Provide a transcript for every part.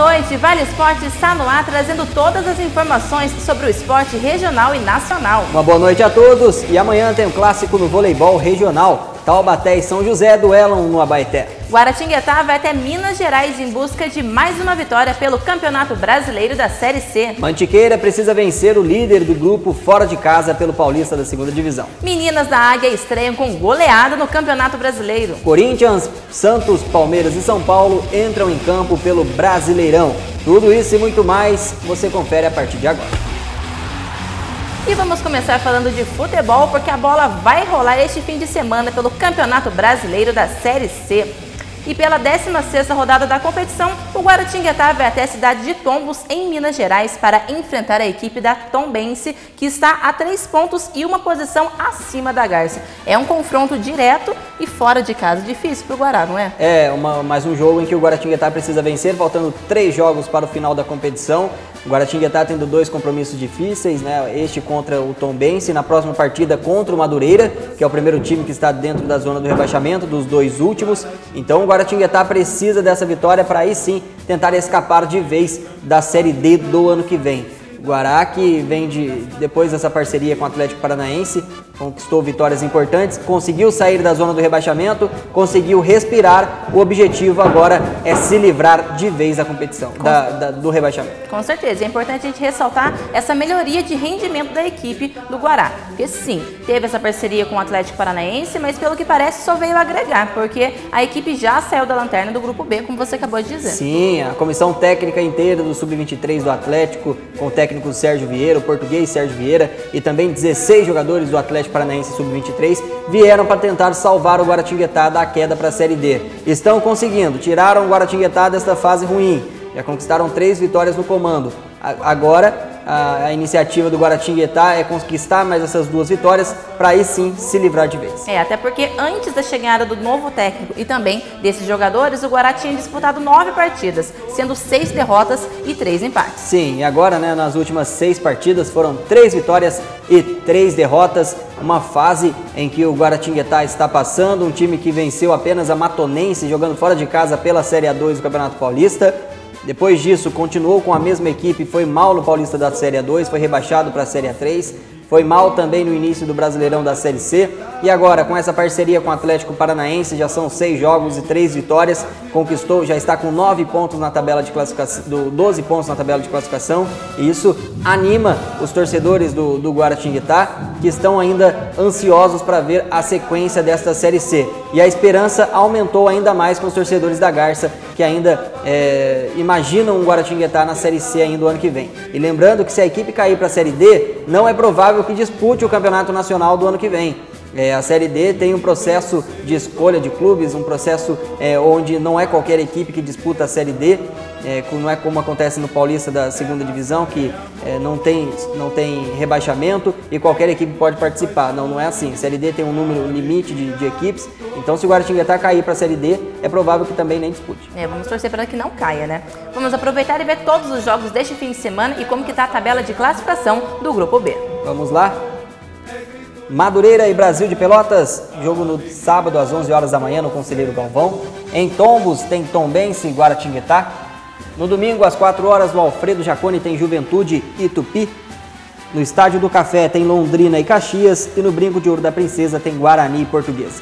noite, Vale Esporte está no ar trazendo todas as informações sobre o esporte regional e nacional. Uma boa noite a todos e amanhã tem um clássico no voleibol regional. Taubaté e São José duelam no Abaeté. Guaratinguetá vai até Minas Gerais em busca de mais uma vitória pelo Campeonato Brasileiro da Série C. Mantiqueira precisa vencer o líder do grupo fora de casa pelo Paulista da segunda divisão. Meninas da Águia estreiam com goleada no Campeonato Brasileiro. Corinthians, Santos, Palmeiras e São Paulo entram em campo pelo Brasileirão. Tudo isso e muito mais você confere a partir de agora. E vamos começar falando de futebol, porque a bola vai rolar este fim de semana pelo Campeonato Brasileiro da Série C. E pela 16ª rodada da competição, o Guaratinguetá vai até a cidade de Tombos, em Minas Gerais, para enfrentar a equipe da Tombense, que está a 3 pontos e uma posição acima da Garça. É um confronto direto e fora de casa. Difícil para o Guará, não é? Mais um jogo em que o Guaratinguetá precisa vencer, faltando 3 jogos para o final da competição. O Guaratinguetá tendo 2 compromissos difíceis, né? Este contra o Tombense, na próxima partida contra o Madureira, que é o primeiro time que está dentro da zona do rebaixamento, dos 2 últimos. Então o Guaratinguetá precisa dessa vitória para aí sim tentar escapar de vez da Série D do ano que vem. O Guará, que vem depois dessa parceria com o Atlético Paranaense, conquistou vitórias importantes, conseguiu sair da zona do rebaixamento, conseguiu respirar. O objetivo agora é se livrar de vez da competição, do rebaixamento. Com certeza, é importante a gente ressaltar essa melhoria de rendimento da equipe do Guará. Porque sim, teve essa parceria com o Atlético Paranaense, mas pelo que parece só veio agregar, porque a equipe já saiu da lanterna do Grupo B, como você acabou de dizer. Sim, a comissão técnica inteira do Sub-23 do Atlético, com o técnico Sérgio Vieira, o português Sérgio Vieira, e também 16 jogadores do Atlético Paranaense Sub-23 vieram para tentar salvar o Guaratinguetá da queda para a Série D. Estão conseguindo, tiraram o Guaratinguetá desta fase ruim, já conquistaram 3 vitórias no comando. Agora a iniciativa do Guaratinguetá é conquistar mais essas 2 vitórias para aí sim se livrar de vez. Até porque antes da chegada do novo técnico e também desses jogadores, o Guará tinha disputado 9 partidas, sendo 6 derrotas e 3 empates. Sim, e agora, né, nas últimas 6 partidas foram 3 vitórias e 3 derrotas, uma fase em que o Guaratinguetá está passando, um time que venceu apenas a Matonense jogando fora de casa pela Série A2 do Campeonato Paulista. Depois disso, continuou com a mesma equipe, foi mal no Paulista da Série A2, foi rebaixado para a Série A3, foi mal também no início do Brasileirão da Série C. E agora, com essa parceria com o Atlético Paranaense, já são 6 jogos e 3 vitórias, conquistou, já está com 9 pontos na tabela de classificação, 12 pontos na tabela de classificação, e isso anima os torcedores do Guaratinguetá, que estão ainda ansiosos para ver a sequência desta Série C. E a esperança aumentou ainda mais com os torcedores da Garça, que ainda imaginam o Guaratinguetá na Série C ainda o ano que vem. E lembrando que se a equipe cair para a Série D, não é provável que dispute o Campeonato Nacional do ano que vem. A Série D tem um processo de escolha de clubes, um processo onde não é qualquer equipe que disputa a Série D, não é como acontece no Paulista da segunda divisão, que não tem rebaixamento e qualquer equipe pode participar. Não é assim. A Série D tem um número limite de equipes, então se o Guaratinguetá cair para a Série D, é provável que também nem dispute. Vamos torcer para que não caia, né? Vamos aproveitar e ver todos os jogos deste fim de semana e como que está a tabela de classificação do Grupo B. Vamos lá? Madureira e Brasil de Pelotas, jogo no sábado às 11 horas da manhã no Conselheiro Galvão. Em Tombos tem Tombense e Guaratinguetá. No domingo às 4 horas no Alfredo Jaconi tem Juventude e Tupi. No Estádio do Café tem Londrina e Caxias. E no Brinco de Ouro da Princesa tem Guarani e Portuguesa.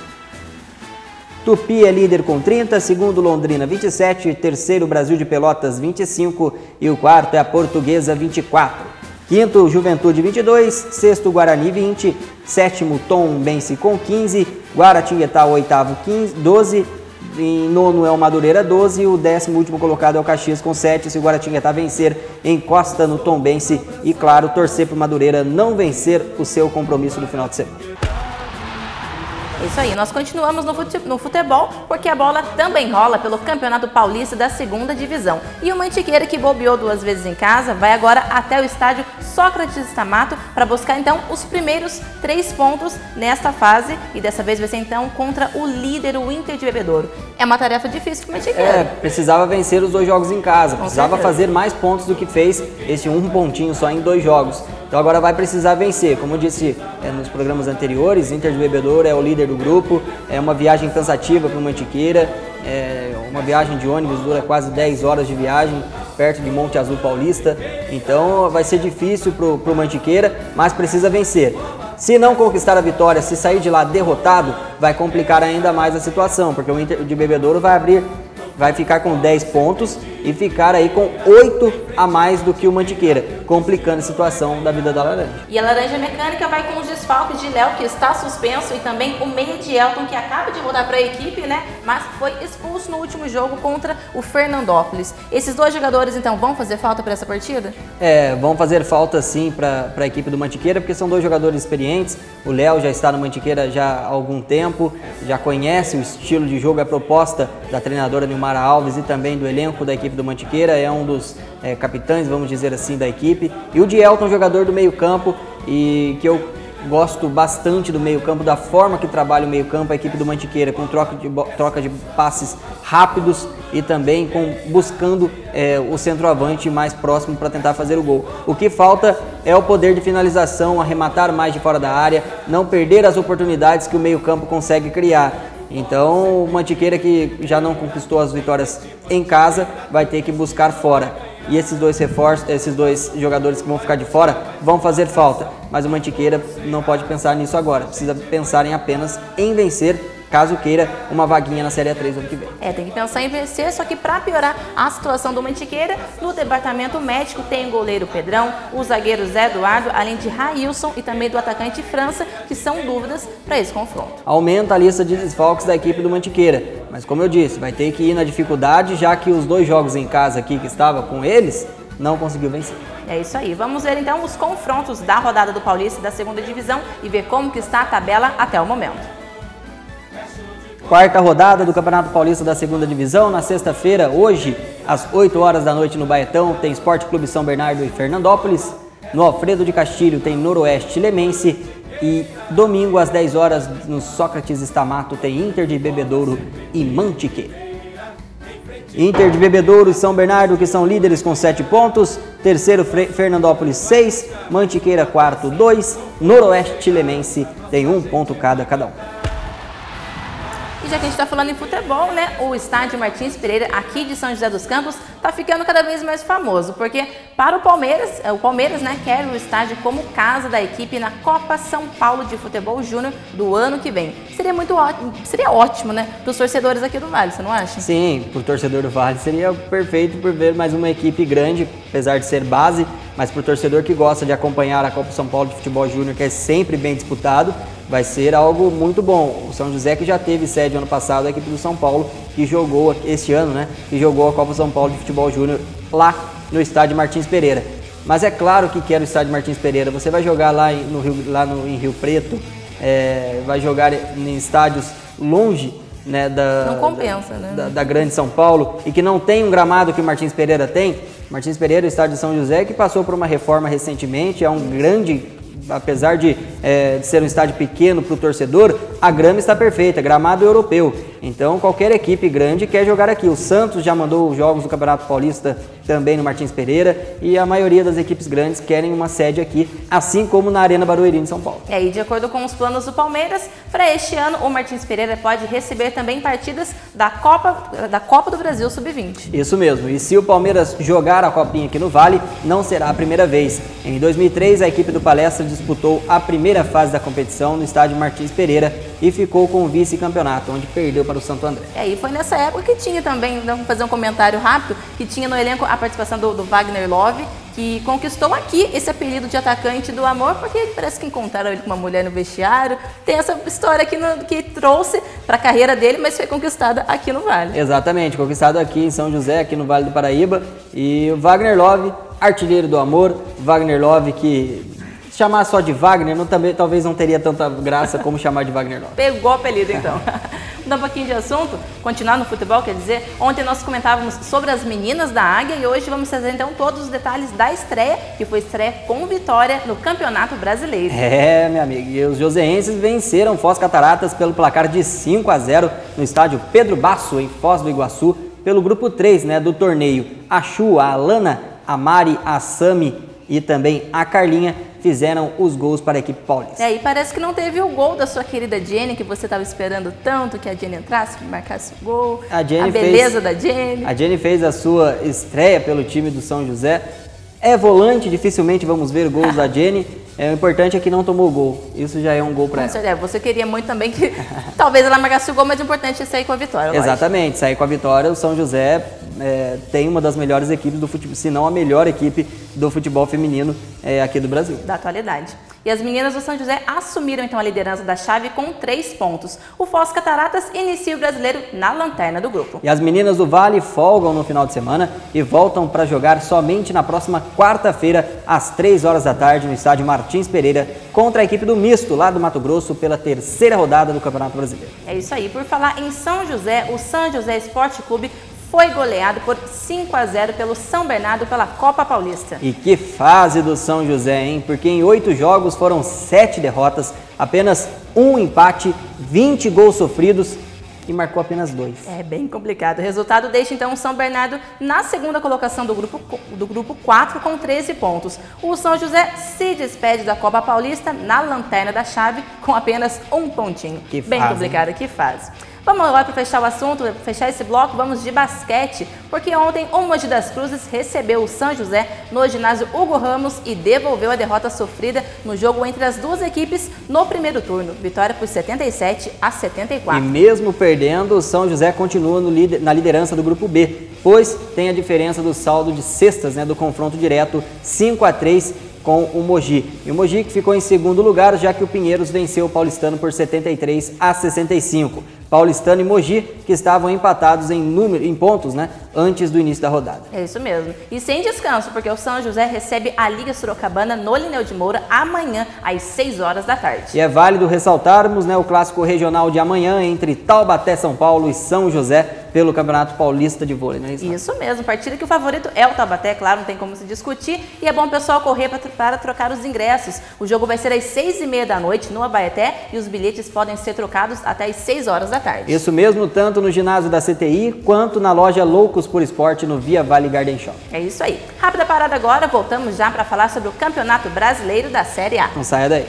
Tupi é líder com 30, segundo Londrina 27, terceiro Brasil de Pelotas 25 e o quarto é a Portuguesa 24. Quinto, Juventude 22, sexto, Guarani 20, sétimo, Tombense com 15, Guaratinguetá oitavo 12, em nono é o Madureira 12 e o 10º último colocado é o Caxias com 7. Se o Guaratinguetá vencer, encosta no Tombense e, claro, torcer para o Madureira não vencer o seu compromisso do final de semana. É isso aí, nós continuamos no futebol, porque a bola também rola pelo Campeonato Paulista da segunda divisão. E o Mantiqueira, que bobeou 2 vezes em casa, vai agora até o estádio Sócrates Stamato para buscar então os primeiros 3 pontos nesta fase. E dessa vez vai ser então contra o líder, o Inter de Bebedouro. É uma tarefa difícil para o Mantiqueira. Precisava vencer os 2 jogos em casa, precisava fazer mais pontos do que fez esse 1 pontinho só em 2 jogos. Então agora vai precisar vencer. Como eu disse nos programas anteriores, Inter de Bebedouro é o líder do grupo, é uma viagem cansativa para o Mantiqueira, uma viagem de ônibus dura quase 10 horas de viagem, perto de Monte Azul Paulista. Então vai ser difícil pro Mantiqueira, mas precisa vencer. Se não conquistar a vitória, se sair de lá derrotado, vai complicar ainda mais a situação, porque o Inter de Bebedouro vai ficar com 10 pontos e ficar aí com 8 a mais do que o Mantiqueira, complicando a situação da vida da Laranja. E a Laranja Mecânica vai com os desfalques de Léo, que está suspenso, e também o meia de Elton, que acaba de voltar para a equipe, né? Mas foi expulso no último jogo contra o Fernandópolis. Esses dois jogadores, então, vão fazer falta para essa partida? Vão fazer falta sim para a equipe do Mantiqueira, porque são dois jogadores experientes. O Léo já está no Mantiqueira já há algum tempo, já conhece o estilo de jogo, a proposta da treinadora Nilmara Alves e também do elenco da equipe do Mantiqueira, é um dos capitães, vamos dizer assim, da equipe. E o de Elton, jogador do meio campo, e que eu gosto bastante do meio campo, da forma que trabalha o meio campo, a equipe do Mantiqueira, com troca de passes rápidos e também buscando o centroavante mais próximo para tentar fazer o gol. O que falta é o poder de finalização, arrematar mais de fora da área, não perder as oportunidades que o meio campo consegue criar. Então o Mantiqueira, que já não conquistou as vitórias em casa, vai ter que buscar fora. E esses dois reforços, esses dois jogadores que vão ficar de fora, vão fazer falta. Mas o Mantiqueira não pode pensar nisso agora, precisa pensar apenas em vencer, caso queira uma vaguinha na Série A3 ano que vem. Tem que pensar em vencer, só que para piorar a situação do Mantiqueira, no departamento médico tem o goleiro Pedrão, o zagueiro Zé Eduardo, além de Railson e também do atacante França, que são dúvidas para esse confronto. Aumenta a lista de desfalques da equipe do Mantiqueira, mas como eu disse, vai ter que ir na dificuldade, já que os dois jogos em casa aqui que estava com eles, não conseguiu vencer. É isso aí, vamos ver então os confrontos da rodada do Paulista e da segunda divisão e ver como que está a tabela até o momento. Quarta rodada do Campeonato Paulista da segunda divisão, na sexta-feira, hoje, às 8 horas da noite no Baetão, tem Sport Clube São Bernardo e Fernandópolis. No Alfredo de Castilho tem Noroeste Lemense. E domingo, às 10 horas, no Sócrates Stamato, tem Inter de Bebedouro e Mantiqueira. Inter de Bebedouro e São Bernardo, que são líderes com 7 pontos. Terceiro, Fernandópolis 6, Mantiqueira quarto 2, Noroeste Lemense tem 1 ponto cada um. E já que a gente está falando em futebol, né, o estádio Martins Pereira, aqui de São José dos Campos, está ficando cada vez mais famoso, porque para o Palmeiras, né, quer o estádio como casa da equipe na Copa São Paulo de Futebol Júnior do ano que vem. Seria ótimo, né, para os torcedores aqui do Vale, você não acha? Sim, para o torcedor do Vale seria perfeito por ver mais uma equipe grande, apesar de ser base, mas para o torcedor que gosta de acompanhar a Copa São Paulo de Futebol Júnior, que é sempre bem disputado, vai ser algo muito bom. O São José, que já teve sede ano passado, a equipe do São Paulo, que jogou este ano, né, que jogou a Copa São Paulo de Futebol Júnior lá no estádio Martins Pereira. Mas é claro que quer o estádio Martins Pereira. Você vai jogar lá em Rio Preto, vai jogar em estádios longe, né, não compensa, né? da grande São Paulo, e que não tem um gramado que o Martins Pereira tem. Martins Pereira, o estádio de São José, que passou por uma reforma recentemente, é um grande, apesar de ser um estádio pequeno para o torcedor, a grama está perfeita, gramado europeu. Então qualquer equipe grande quer jogar aqui. O Santos já mandou os jogos do Campeonato Paulista também no Martins Pereira, e a maioria das equipes grandes querem uma sede aqui, assim como na Arena Barueri em São Paulo. E aí, de acordo com os planos do Palmeiras, para este ano o Martins Pereira pode receber também partidas da Copa do Brasil Sub-20. Isso mesmo, e se o Palmeiras jogar a Copinha aqui no Vale, não será a primeira vez. Em 2003, a equipe do Palestra disputou a primeira fase da competição no estádio Martins Pereira e ficou com o vice-campeonato, onde perdeu para o Santo André. E foi nessa época que tinha também, vamos fazer um comentário rápido, que tinha no elenco a participação do Wagner Love, que conquistou aqui esse apelido de atacante do amor, porque parece que encontraram ele com uma mulher no vestiário. Tem essa história aqui que trouxe para a carreira dele, mas foi conquistada aqui no Vale. Exatamente, conquistado aqui em São José, aqui no Vale do Paraíba. E o Wagner Love, artilheiro do amor, Wagner Love, que chamar só de Wagner talvez não teria tanta graça como chamar de Wagner Love. Pegou o apelido, então. Mudar um pouquinho de assunto, continuar no futebol, quer dizer, ontem nós comentávamos sobre as meninas da Águia e hoje vamos fazer então todos os detalhes da estreia, que foi estreia com vitória no Campeonato Brasileiro. Minha amiga, e os joseenses venceram Foz Cataratas pelo placar de 5-0 no estádio Pedro Basso, em Foz do Iguaçu, pelo grupo 3, né, do torneio. A Chu, a Alana, a Mari, a Sami e também a Carlinha fizeram os gols para a equipe paulista. E parece que não teve o gol da sua querida Jenny, que você estava esperando tanto que a Jenny entrasse, marcasse o gol, a beleza da Jenny. A Jenny fez a sua estreia pelo time do São José. É volante, dificilmente vamos ver gols da Jenny. O importante é que não tomou gol. Isso já é um gol para ela. Você queria muito também que talvez ela marcasse o gol, mas o importante é sair com a vitória. Exatamente, lógico. Sair com a vitória. O São José tem uma das melhores equipes do futebol, se não a melhor equipe do futebol feminino aqui do Brasil. Da atualidade. E as meninas do São José assumiram então a liderança da chave com 3 pontos. O Foz Cataratas inicia o Brasileiro na lanterna do grupo. E as meninas do Vale folgam no final de semana e voltam para jogar somente na próxima quarta-feira, às 3 horas da tarde, no estádio Martins Pereira, contra a equipe do Misto, lá do Mato Grosso, pela 3ª rodada do Campeonato Brasileiro. É isso aí. Por falar em São José, o São José Esporte Clube foi goleado por 5-0 pelo São Bernardo pela Copa Paulista. E que fase do São José, hein? Porque em 8 jogos foram 7 derrotas, apenas 1 empate, 20 gols sofridos e marcou apenas 2. É bem complicado. O resultado deixa então o São Bernardo na 2ª colocação do grupo 4 com 13 pontos. O São José se despede da Copa Paulista na lanterna da chave com apenas 1 pontinho. Que bem fase, complicado, hein? Que fase. Vamos agora para fechar o assunto, fechar esse bloco, vamos de basquete, porque ontem o Mogi das Cruzes recebeu o São José no ginásio Hugo Ramos e devolveu a derrota sofrida no jogo entre as duas equipes no primeiro turno. Vitória por 77-74. E mesmo perdendo, o São José continua na liderança do grupo B, pois tem a diferença do saldo de cestas, do confronto direto 5-3 com o Mogi. E o Mogi que ficou em segundo lugar, já que o Pinheiros venceu o Paulistano por 73-65. Paulistano e Mogi, que estavam empatados em pontos, antes do início da rodada. É isso mesmo. E sem descanso, porque o São José recebe a Liga Sorocabana no Lineu de Moura amanhã, às 6 horas da tarde. E é válido ressaltarmos o clássico regional de amanhã entre Taubaté, São Paulo e São José pelo Campeonato Paulista de Vôlei, não é isso? Isso mesmo, partida que o favorito é o Taubaté, claro, não tem como se discutir. E é bom o pessoal correr para trocar os ingressos. O jogo vai ser às 6h30 da noite no Abaeté e os bilhetes podem ser trocados até às 6 horas da tarde. Isso mesmo, tanto no ginásio da CTI quanto na loja Loucos por Esporte no Via Vale Garden Shop. É isso aí. Rápida parada agora, voltamos já para falar sobre o Campeonato Brasileiro da Série A. Não saia daí.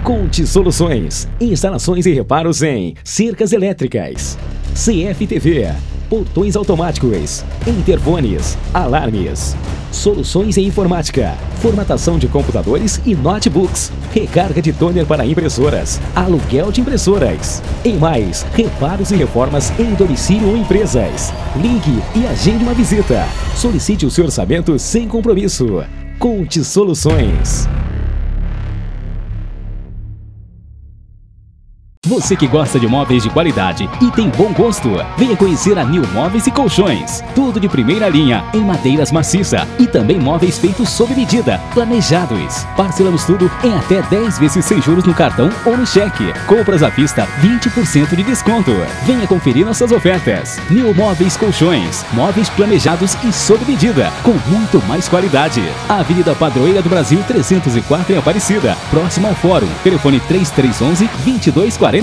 Conte Soluções, instalações e reparos em cercas elétricas, CFTV, portões automáticos, interfones, alarmes, soluções em informática, formatação de computadores e notebooks, recarga de toner para impressoras, aluguel de impressoras. E mais, reparos e reformas em domicílio ou empresas. Ligue e agende uma visita. Solicite o seu orçamento sem compromisso. Conte Soluções. Você que gosta de móveis de qualidade e tem bom gosto, venha conhecer a New Móveis e Colchões. Tudo de primeira linha, em madeiras maciça e também móveis feitos sob medida, planejados. Parcelamos tudo em até 10 vezes sem juros no cartão ou no cheque. Compras à vista, 20% de desconto. Venha conferir nossas ofertas. New Móveis Colchões, móveis planejados e sob medida, com muito mais qualidade. Avenida Padroeira do Brasil 304 em Aparecida, próximo ao Fórum. Telefone 3311-2246.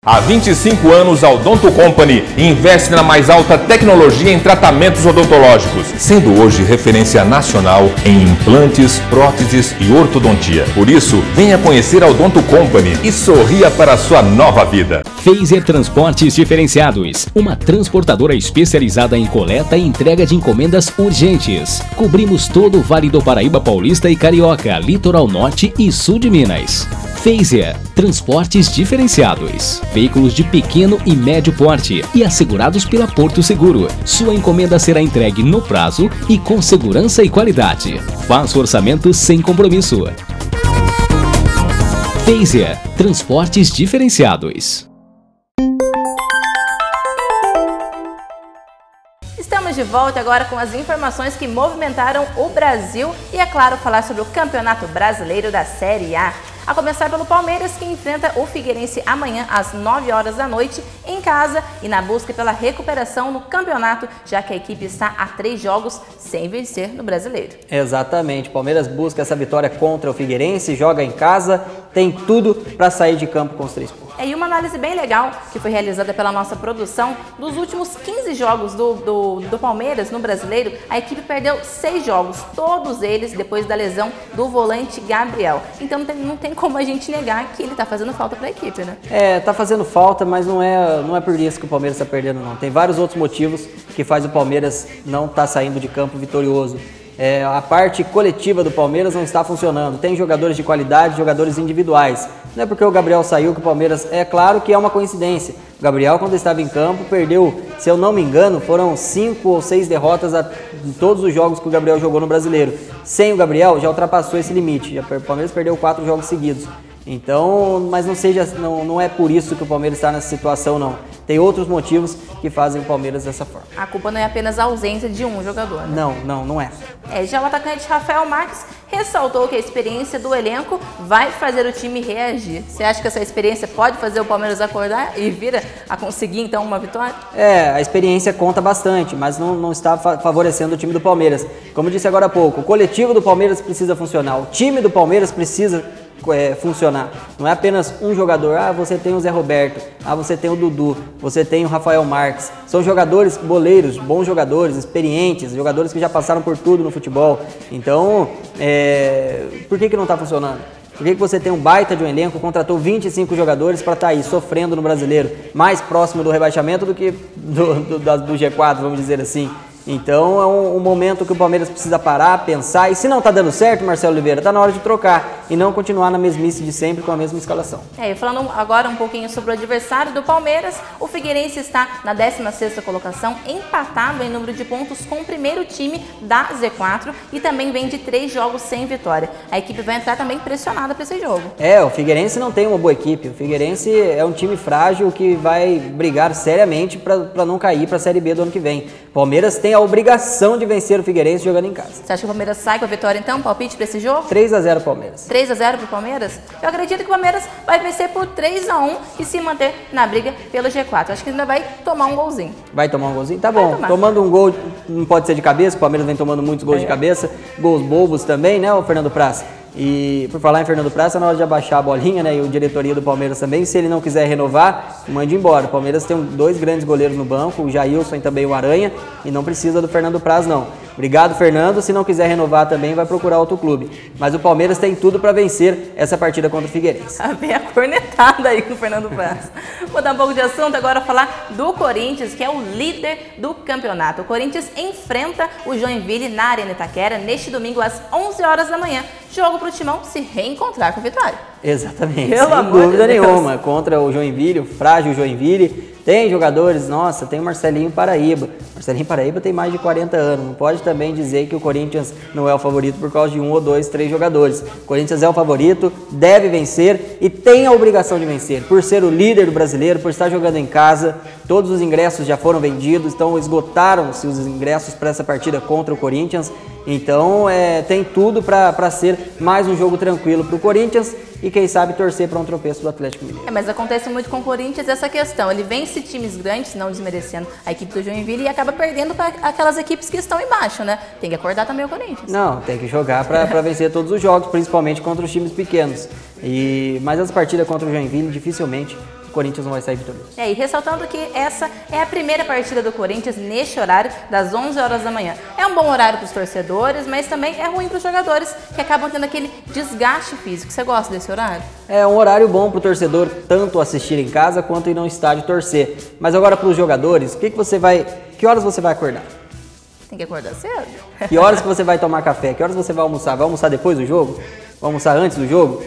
Há 25 anos, a Odonto Company investe na mais alta tecnologia em tratamentos odontológicos, sendo hoje referência nacional em implantes, próteses e ortodontia. Por isso, venha conhecer a Odonto Company e sorria para a sua nova vida. Phaser Transportes Diferenciados, uma transportadora especializada em coleta e entrega de encomendas urgentes. Cobrimos todo o Vale do Paraíba Paulista e Carioca, Litoral Norte e Sul de Minas. Phaser Transportes Diferenciados, veículos de pequeno e médio porte e assegurados pela Porto Seguro. Sua encomenda será entregue no prazo e com segurança e qualidade. Faça o orçamento sem compromisso. Phaser Transportes Diferenciados. Estamos de volta agora com as informações que movimentaram o Brasil e, é claro, falar sobre o Campeonato Brasileiro da Série A. A começar pelo Palmeiras, que enfrenta o Figueirense amanhã às 9 horas da noite em casa e na busca pela recuperação no campeonato, já que a equipe está a 3 jogos sem vencer no Brasileiro. Exatamente, o Palmeiras busca essa vitória contra o Figueirense, joga em casa, tem tudo para sair de campo com os 3 pontos. E uma análise bem legal que foi realizada pela nossa produção, dos últimos 15 jogos do Palmeiras no Brasileiro, a equipe perdeu 6 jogos, todos eles depois da lesão do volante Gabriel. Então não tem como a gente negar que ele tá fazendo falta para a equipe, né? Tá fazendo falta, mas não é por isso que o Palmeiras está perdendo, não. Tem vários outros motivos que faz o Palmeiras não estar saindo de campo vitorioso. A parte coletiva do Palmeiras não está funcionando. Tem jogadores de qualidade, jogadores individuais. Não é porque o Gabriel saiu que o Palmeiras... É claro que é uma coincidência. O Gabriel, quando estava em campo, perdeu, se eu não me engano, foram 5 ou 6 derrotas em todos os jogos que o Gabriel jogou no Brasileiro. Sem o Gabriel, já ultrapassou esse limite. O Palmeiras perdeu 4 jogos seguidos. Então, mas não é por isso que o Palmeiras está nessa situação, não. Tem outros motivos que fazem o Palmeiras dessa forma. A culpa não é apenas a ausência de um jogador, né? Não é. Já o atacante Rafael Marques ressaltou que a experiência do elenco vai fazer o time reagir. Você acha que essa experiência pode fazer o Palmeiras acordar e vir a conseguir, então, uma vitória? A experiência conta bastante, mas não está favorecendo o time do Palmeiras. Como eu disse agora há pouco, o coletivo do Palmeiras precisa funcionar, o time do Palmeiras precisa funcionar. Não é apenas um jogador. Você tem o Zé Roberto, você tem o Dudu, você tem o Rafael Marques. São jogadores boleiros, bons jogadores, experientes, jogadores que já passaram por tudo no futebol. Então, por que não está funcionando? Por que você tem um baita de um elenco, contratou 25 jogadores para estar aí sofrendo no Brasileiro, mais próximo do rebaixamento do que do G4, vamos dizer assim. Então é um momento que o Palmeiras precisa parar, pensar, e se não está dando certo, Marcelo Oliveira, está na hora de trocar e não continuar na mesmice de sempre com a mesma escalação. E falando agora um pouquinho sobre o adversário do Palmeiras, o Figueirense está na 16ª colocação, empatado em número de pontos com o primeiro time da Z4 e também vem de 3 jogos sem vitória. A equipe vai entrar também pressionada para esse jogo. O Figueirense não tem uma boa equipe, o Figueirense é um time frágil que vai brigar seriamente para não cair para a Série B do ano que vem. O Palmeiras tem a obrigação de vencer o Figueirense jogando em casa. Você acha que o Palmeiras sai com a vitória então? Palpite para esse jogo? 3-0 Palmeiras. 3-0 pro Palmeiras? Eu acredito que o Palmeiras vai vencer por 3-1 e se manter na briga pelo G4. Acho que ainda vai tomar um golzinho. Vai tomar um golzinho? Tá bom. Tomando um gol, não pode ser de cabeça, o Palmeiras vem tomando muitos gols de cabeça, gols bobos também, né, o Fernando Praça? E por falar em Fernando Praça, na hora de abaixar a bolinha, né, e o diretoria do Palmeiras também, se ele não quiser renovar, mande embora. O Palmeiras tem 2 grandes goleiros no banco, o Jailson e também o Aranha, e não precisa do Fernando Praça, não. Obrigado, Fernando. Se não quiser renovar também, vai procurar outro clube. Mas o Palmeiras tem tudo para vencer essa partida contra o Figueirense. Vem a cornetada aí com o Fernando Praça. Vou dar um pouco de assunto agora, falar do Corinthians, que é o líder do campeonato. O Corinthians enfrenta o Joinville na Arena Itaquera neste domingo às 11 horas da manhã. Jogo para o Timão se reencontrar com a vitória. Exatamente, sem dúvida nenhuma. Contra o Joinville, o frágil Joinville. Tem jogadores, tem o Marcelinho Paraíba. Marcelinho Paraíba tem mais de 40 anos. Não pode também dizer que o Corinthians não é o favorito por causa de 1 ou 2, 3 jogadores. O Corinthians é o favorito, deve vencer e tem a obrigação de vencer. Por ser o líder do brasileiro, por estar jogando em casa, todos os ingressos já foram vendidos, então esgotaram-se os ingressos para essa partida contra o Corinthians. Então tem tudo para ser mais um jogo tranquilo para o Corinthians e quem sabe torcer para um tropeço do Atlético Mineiro. Mas acontece muito com o Corinthians essa questão, ele vence times grandes, não desmerecendo a equipe do Joinville, e acaba perdendo para aquelas equipes que estão embaixo, né? Tem que acordar também o Corinthians. Não, tem que jogar para vencer todos os jogos, principalmente contra os times pequenos. Mas essa partida contra o Joinville, dificilmente o Corinthians não vai sair vitorioso. E ressaltando que essa é a primeira partida do Corinthians neste horário, das 11 horas da manhã. É um bom horário para os torcedores, mas também é ruim para os jogadores, que acabam tendo aquele desgaste físico. Você gosta desse horário? É um horário bom para o torcedor, tanto assistir em casa quanto ir no estádio torcer. Mas agora para os jogadores, que horas você vai acordar? Tem que acordar cedo. Que horas que você vai tomar café? Que horas você vai almoçar? Vai almoçar depois do jogo? Vai almoçar antes do jogo?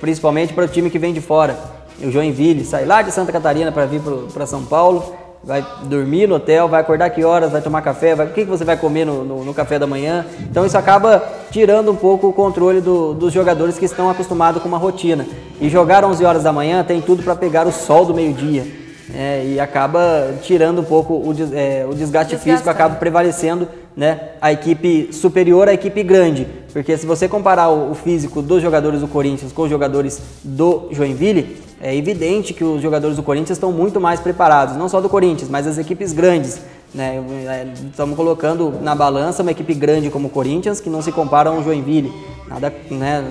Principalmente para o time que vem de fora. O Joinville sai lá de Santa Catarina para vir para São Paulo, vai dormir no hotel, vai acordar que horas, vai tomar café, o que você vai comer no café da manhã. Então isso acaba tirando um pouco o controle dos jogadores que estão acostumados com uma rotina. E jogar 11 horas da manhã tem tudo para pegar o sol do meio-dia. E acaba tirando um pouco o desgaste físico, acaba prevalecendo, né, a equipe superior à equipe grande. Porque se você comparar o físico dos jogadores do Corinthians com os jogadores do Joinville, é evidente que os jogadores do Corinthians estão muito mais preparados, não só do Corinthians, mas as equipes grandes. Né? Estamos colocando na balança uma equipe grande como o Corinthians, que não se compara ao Joinville. Nada, né,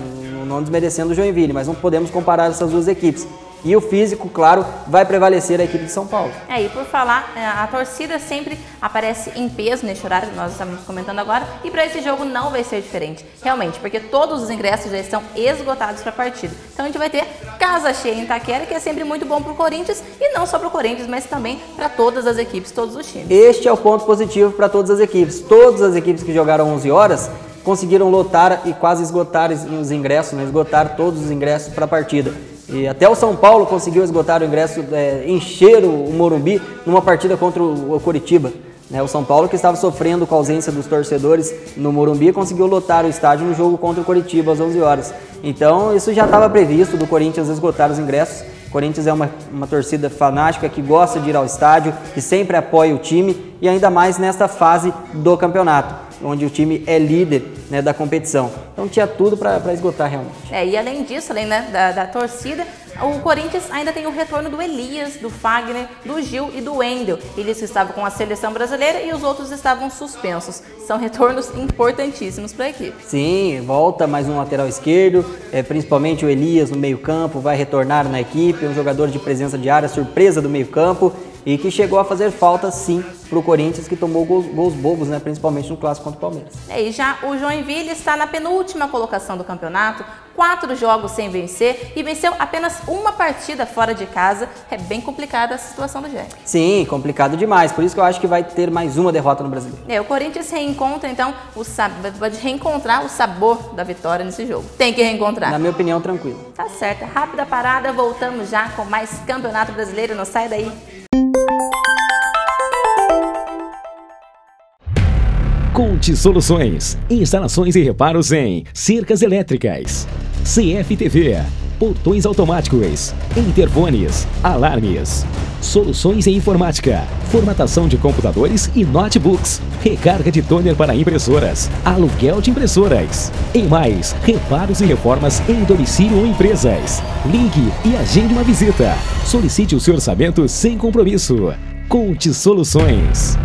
não desmerecendo o Joinville, mas não podemos comparar essas duas equipes. E o físico, claro, vai prevalecer a equipe de São Paulo. E por falar, a torcida sempre aparece em peso neste horário que nós estamos comentando agora, e para esse jogo não vai ser diferente, realmente, porque todos os ingressos já estão esgotados para a partida. Então a gente vai ter casa cheia em Itaquera, que é sempre muito bom para o Corinthians, e não só para o Corinthians, mas também para todas as equipes, todos os times. Este é o ponto positivo para todas as equipes. Todas as equipes que jogaram 11 horas conseguiram lotar e quase esgotar os ingressos, né? Esgotar todos os ingressos para a partida. E até o São Paulo conseguiu esgotar o ingresso, encher o Morumbi numa partida contra o Coritiba. O São Paulo, que estava sofrendo com a ausência dos torcedores no Morumbi, conseguiu lotar o estádio no jogo contra o Coritiba às 11 horas. Então isso já estava previsto do Corinthians esgotar os ingressos. O Corinthians é uma torcida fanática que gosta de ir ao estádio, que sempre apoia o time, e ainda mais nesta fase do campeonato, onde o time é líder, né, da competição. Então tinha tudo para esgotar realmente. E além disso, além, né, da torcida, o Corinthians ainda tem o retorno do Elias, do Fagner, do Gil e do Wendel. Eles estavam com a seleção brasileira e os outros estavam suspensos. São retornos importantíssimos para a equipe. Sim, volta mais um lateral esquerdo, principalmente o Elias no meio-campo, vai retornar na equipe, um jogador de presença de área, surpresa do meio-campo, e que chegou a fazer falta sim para o Corinthians, que tomou gols bobos, né, principalmente no clássico contra o Palmeiras. E já o Joinville está na penúltima colocação do campeonato, 4 jogos sem vencer e venceu apenas uma partida fora de casa. É bem complicada a situação do Jack. Sim, complicado demais, por isso que eu acho que vai ter mais uma derrota no Brasileiro. O Corinthians reencontra então, pode reencontrar o sabor da vitória nesse jogo. Tem que reencontrar. Na minha opinião, tranquilo. Tá certo, rápida parada, voltamos já com mais Campeonato Brasileiro, não sai daí. Conte Soluções, instalações e reparos em cercas elétricas, CFTV, portões automáticos, interfones, alarmes, soluções em informática, formatação de computadores e notebooks, recarga de toner para impressoras, aluguel de impressoras. E mais, reparos e reformas em domicílio ou empresas. Ligue e agende uma visita. Solicite o seu orçamento sem compromisso. Conte Soluções.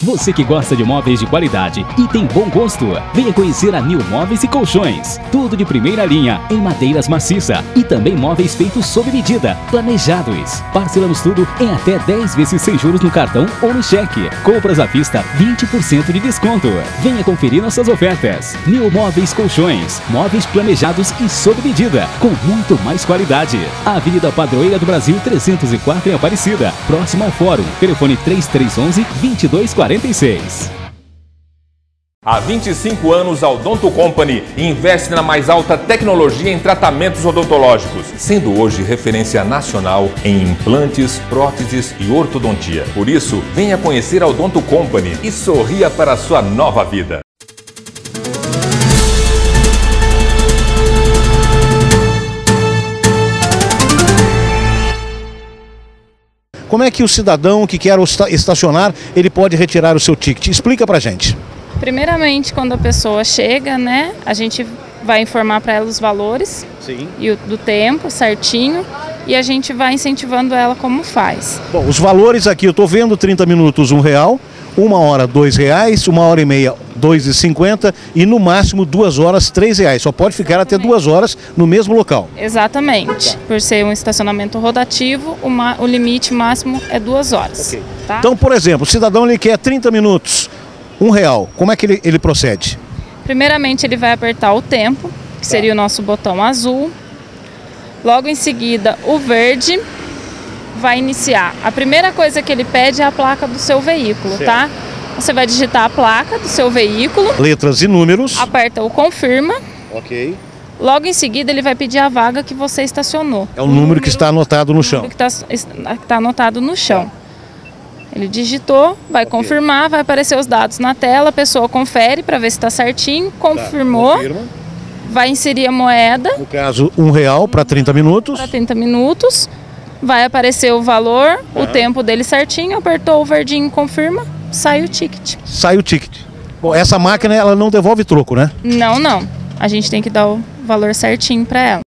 Você que gosta de móveis de qualidade e tem bom gosto, venha conhecer a New Móveis e Colchões. Tudo de primeira linha em madeiras maciça e também móveis feitos sob medida, planejados. Parcelamos tudo em até 10 vezes sem juros no cartão ou no cheque. Compras à vista, 20% de desconto. Venha conferir nossas ofertas. New Móveis Colchões, móveis planejados e sob medida, com muito mais qualidade. Avenida Padroeira do Brasil 304 em Aparecida, próximo ao Fórum. Telefone 3311-2246. Há 25 anos, a Odonto Company investe na mais alta tecnologia em tratamentos odontológicos, sendo hoje referência nacional em implantes, próteses e ortodontia. Por isso, venha conhecer a Odonto Company e sorria para a sua nova vida. Como é que o cidadão que quer estacionar, ele pode retirar o seu ticket? Explica pra gente. Primeiramente, quando a pessoa chega, né, a gente vai informar para ela os valores. Sim. E do tempo certinho, e a gente vai incentivando ela como faz. Bom, os valores aqui, eu estou vendo 30 minutos R$1, 1 hora R$2, 1 hora e meia R$2,50 e no máximo 2 horas R$3. Só pode ficar até 2 horas no mesmo local. Exatamente. Por ser um estacionamento rotativo, o limite máximo é 2 horas. Okay. Tá? Então, por exemplo, o cidadão ele quer 30 minutos, R$1. Como é que ele procede? Primeiramente, ele vai apertar o tempo, que seria o nosso botão azul. Logo em seguida, o verde vai iniciar. A primeira coisa que ele pede é a placa do seu veículo, certo, tá? Você vai digitar a placa do seu veículo. Letras e números. Aperta o confirma. Ok. Logo em seguida ele vai pedir a vaga que você estacionou. É o número que está anotado no chão. O número que está anotado no chão. Ele digitou, vai confirmar, vai aparecer os dados na tela, a pessoa confere para ver se está certinho, confirmou. Confirma. Vai inserir a moeda. No caso, R$1 para 30 minutos. Para 30 minutos. Vai aparecer o valor, o tempo dele certinho, apertou o verdinho, confirma, sai o ticket. Sai o ticket. Bom, essa máquina ela não devolve troco, né? Não, não. A gente tem que dar o valor certinho para ela.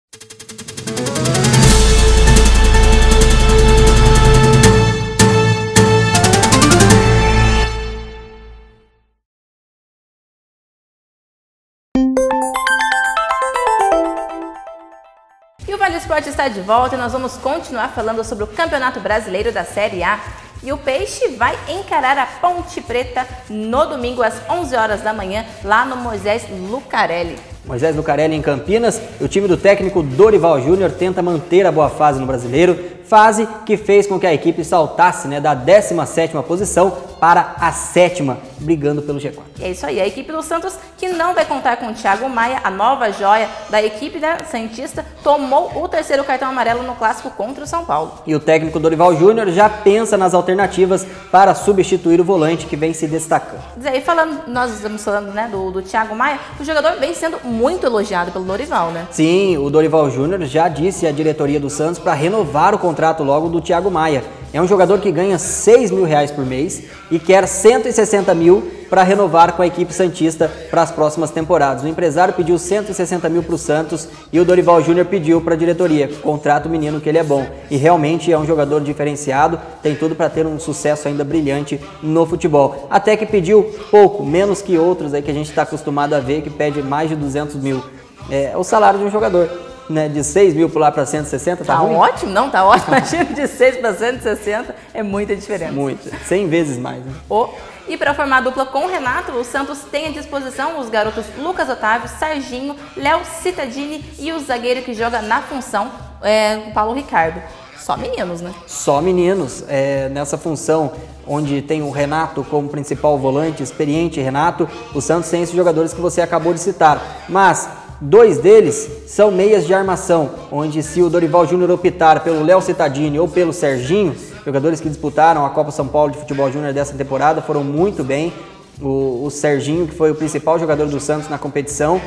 Esporte está de volta e nós vamos continuar falando sobre o Campeonato Brasileiro da Série A. E o Peixe vai encarar a Ponte Preta no domingo às 11 horas da manhã, lá no Moisés Lucarelli. Moisés Lucarelli em Campinas, o time do técnico Dorival Júnior tenta manter a boa fase no Brasileiro, fase que fez com que a equipe saltasse da 17ª posição para a 7ª, brigando pelo G4. É isso aí, a equipe do Santos, que não vai contar com o Thiago Maia, a nova joia da equipe santista, tomou o 3º cartão amarelo no clássico contra o São Paulo. E o técnico Dorival Júnior já pensa nas alternativas para substituir o volante que vem se destacando. E aí, nós estamos falando do Thiago Maia, o jogador vem sendo muito elogiado pelo Dorival, né? Sim, o Dorival Júnior já disse à diretoria do Santos para renovar o contrato logo do Thiago Maia. É um jogador que ganha R$6 mil por mês e quer 160 mil para renovar com a equipe santista para as próximas temporadas. O empresário pediu 160 mil para o Santos e o Dorival Júnior pediu para a diretoria. Contrato o menino que ele é bom. E realmente é um jogador diferenciado, tem tudo para ter um sucesso ainda brilhante no futebol. Até que pediu pouco, menos que outros aí que a gente está acostumado a ver, que pede mais de 200 mil. É o salário de um jogador. De 6 mil pular para 160, tá ruim? Ótimo, não, tá ótimo. Imagina, de 6 para 160 é muita diferença. Muito, 100 vezes mais. Né? E para formar a dupla com o Renato, o Santos tem à disposição os garotos Lucas Otávio, Serginho, Léo Cittadini e o zagueiro que joga na função, o Paulo Ricardo. Só meninos, né? Só meninos. Nessa função onde tem o Renato como principal volante, experiente Renato, o Santos tem esses jogadores que você acabou de citar. Mas 2 deles são meias de armação, onde se o Dorival Júnior optar pelo Léo Cittadini ou pelo Serginho, jogadores que disputaram a Copa São Paulo de Futebol Júnior dessa temporada, foram muito bem. O Serginho, que foi o principal jogador do Santos na competição.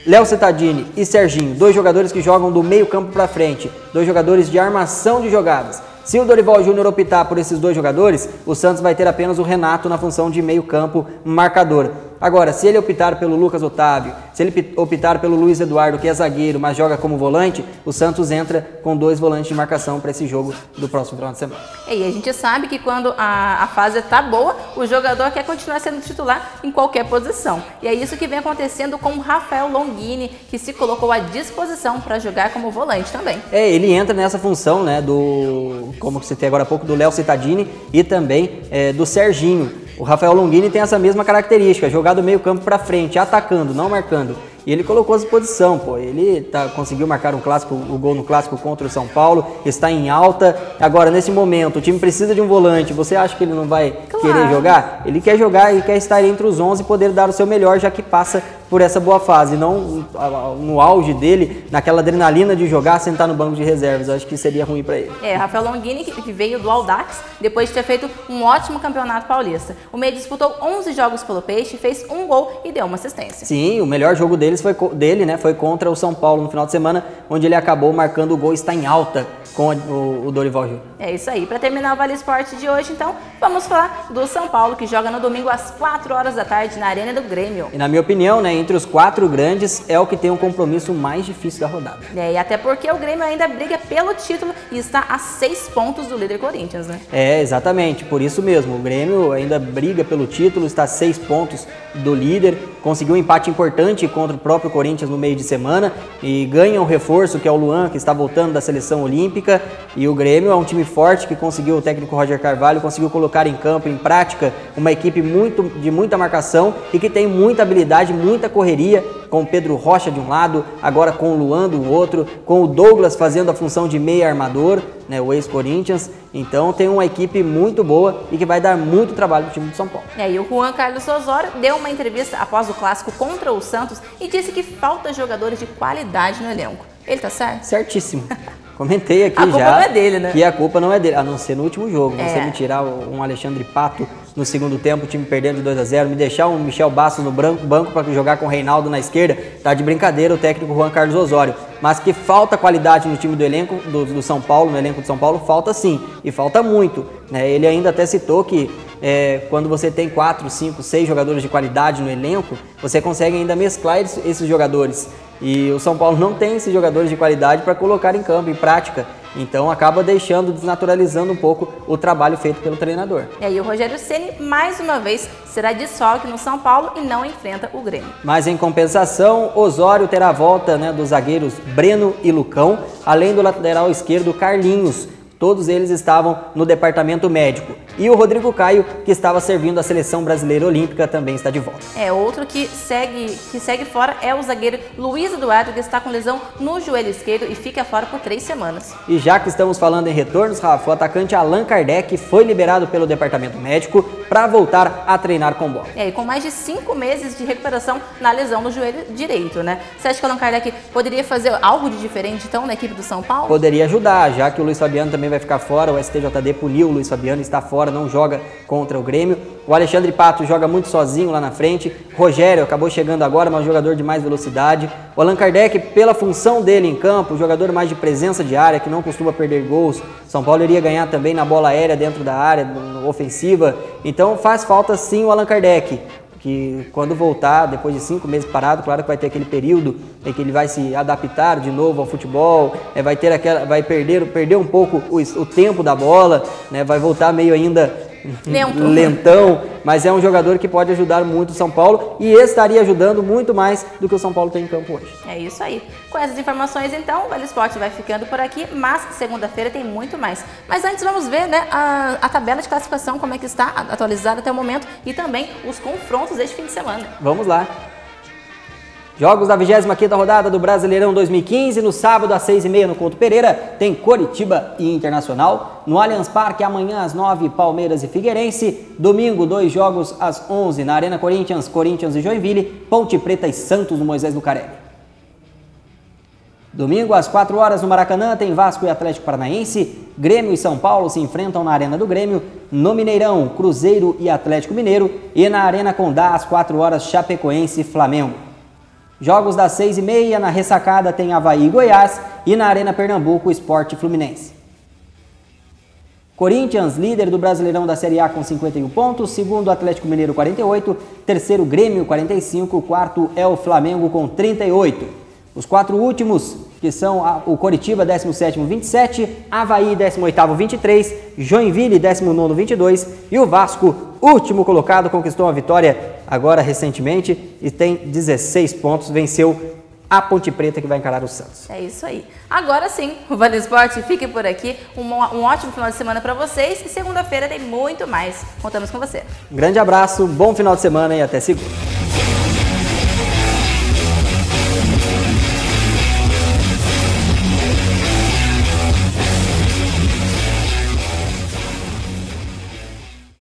Léo Cittadini e Serginho, 2 jogadores que jogam do meio campo para frente, 2 jogadores de armação de jogadas. Se o Dorival Júnior optar por esses 2 jogadores, o Santos vai ter apenas o Renato na função de meio campo marcador. Agora, se ele optar pelo Lucas Otávio, se ele optar pelo Luiz Eduardo, que é zagueiro, mas joga como volante, o Santos entra com 2 volantes de marcação para esse jogo do próximo final de semana. E a gente sabe que quando a fase está boa, o jogador quer continuar sendo titular em qualquer posição. E é isso que vem acontecendo com o Rafael Longini, que se colocou à disposição para jogar como volante também. Ele entra nessa função, como eu citei agora há pouco, do Léo Cittadini e também do Serginho. O Rafael Longini tem essa mesma característica, jogar do meio campo para frente, atacando, não marcando. E ele colocou à disposição, ele conseguiu marcar o gol no clássico contra o São Paulo, está em alta. Agora, nesse momento, o time precisa de um volante, você acha que ele não vai querer jogar? Ele quer jogar e quer estar entre os 11 e poder dar o seu melhor, já que passa por essa boa fase, não no auge dele, naquela adrenalina de jogar, sentar no banco de reservas. Eu acho que seria ruim para ele. Rafael Longini, que veio do Audax, depois de ter feito um ótimo campeonato paulista. O meia disputou 11 jogos pelo Peixe, fez 1 gol e deu uma assistência. Sim, o melhor jogo foi contra o São Paulo no final de semana, onde ele acabou marcando o gol e está em alta com o Dorival Júnior. É isso aí. Para terminar o Vale Esporte de hoje, então, vamos falar do São Paulo, que joga no domingo às 4 horas da tarde na Arena do Grêmio. E na minha opinião, entre os 4 grandes, é o que tem um compromisso mais difícil da rodada. E até porque o Grêmio ainda briga pelo título e está a 6 pontos do líder Corinthians, né? Exatamente. Por isso mesmo. O Grêmio ainda briga pelo título, está a 6 pontos do líder, conseguiu um empate importante contra o próprio Corinthians no meio de semana e ganha um reforço, que é o Luan, que está voltando da seleção olímpica. E o Grêmio é um time forte que conseguiu, o técnico Roger Carvalho conseguiu colocar em campo, em prática, uma equipe de muita marcação e que tem muita habilidade, muita correria, com o Pedro Rocha de um lado, agora com o Luan do outro, com o Douglas fazendo a função de meia armador, o ex-Corinthians. Então tem uma equipe muito boa e que vai dar muito trabalho para o time do São Paulo. E o Juan Carlos Osório deu uma entrevista após o clássico contra o Santos e disse que falta jogadores de qualidade no elenco. Ele tá certo? Certíssimo. Comentei aqui já. A culpa não é dele, né? Que a culpa não é dele, a não ser no último jogo. Você me tirar um Alexandre Pato no segundo tempo, o time perdendo de 2-0, me deixar um Michel Bastos no banco para jogar com o Reinaldo na esquerda, tá de brincadeira o técnico Juan Carlos Osório. Mas que falta qualidade no time do elenco do São Paulo, no elenco de São Paulo, falta sim, e falta muito. Ele ainda até citou que quando você tem 4, 5, 6 jogadores de qualidade no elenco, você consegue ainda mesclar esses jogadores. E o São Paulo não tem esses jogadores de qualidade para colocar em campo, em prática. Então acaba desnaturalizando um pouco o trabalho feito pelo treinador. E aí o Rogério Ceni, mais uma vez, será desfalque no São Paulo e não enfrenta o Grêmio. Mas em compensação, Osório terá a volta, né, dos zagueiros Breno e Lucão, além do lateral esquerdo Carlinhos. Todos eles estavam no departamento médico. E o Rodrigo Caio, que estava servindo a seleção brasileira olímpica, também está de volta. Outro que segue fora é o zagueiro Luiz Eduardo, que está com lesão no joelho esquerdo e fica fora por 3 semanas. E já que estamos falando em retornos, Rafa, o atacante Allan Kardec foi liberado pelo departamento médico para voltar a treinar com bola. E com mais de 5 meses de recuperação na lesão no joelho direito, né? Você acha que o Allan Kardec poderia fazer algo de diferente, então, na equipe do São Paulo? Poderia ajudar, já que o Luiz Fabiano também vai ficar fora, o STJD puniu o Luiz Fabiano, está fora, não joga contra o Grêmio. O Alexandre Pato joga muito sozinho lá na frente. Rogério acabou chegando agora, mas jogador de mais velocidade. O Allan Kardec, pela função dele em campo, jogador mais de presença de área, que não costuma perder gols. São Paulo iria ganhar também na bola aérea dentro da área, ofensiva. Então faz falta sim o Allan Kardec, que quando voltar, depois de 5 meses parado, claro que vai ter aquele período em que ele vai se adaptar de novo ao futebol, vai perder um pouco o tempo da bola, né, vai voltar meio ainda lentão, mas é um jogador que pode ajudar muito o São Paulo e estaria ajudando muito mais do que o São Paulo tem em campo hoje. É isso aí. Com essas informações, então, o Velho Esporte vai ficando por aqui, mas segunda-feira tem muito mais. Mas antes vamos ver, né, a tabela de classificação, como é que está atualizada até o momento e também os confrontos deste fim de semana. Vamos lá. Jogos da 25ª rodada do Brasileirão 2015, no sábado às 6h30 no Couto Pereira, tem Coritiba e Internacional. No Allianz Parque, amanhã às 9h, Palmeiras e Figueirense. Domingo, 2 jogos às 11h na Arena Corinthians, Corinthians e Joinville. Ponte Preta e Santos no Moisés Lucarelli. Domingo, às 4h no Maracanã, tem Vasco e Atlético Paranaense. Grêmio e São Paulo se enfrentam na Arena do Grêmio. No Mineirão, Cruzeiro e Atlético Mineiro. E na Arena Condá, às 4h, Chapecoense e Flamengo. Jogos das 6h30, na Ressacada tem Avaí e Goiás e na Arena Pernambuco, Sport e Fluminense. Corinthians, líder do Brasileirão da Série A com 51 pontos, segundo Atlético Mineiro 48, terceiro Grêmio 45, quarto é o Flamengo com 38. Os 4 últimos, que são o Coritiba 17º 27, Avaí 18º 23, Joinville 19º 22 e o Vasco, último colocado, conquistou uma vitória agora recentemente e tem 16 pontos, venceu a Ponte Preta que vai encarar o Santos. É isso aí. Agora sim, o Vale Esporte fique por aqui. Um ótimo final de semana para vocês e segunda-feira tem muito mais. Contamos com você. Um grande abraço, bom final de semana e até segunda.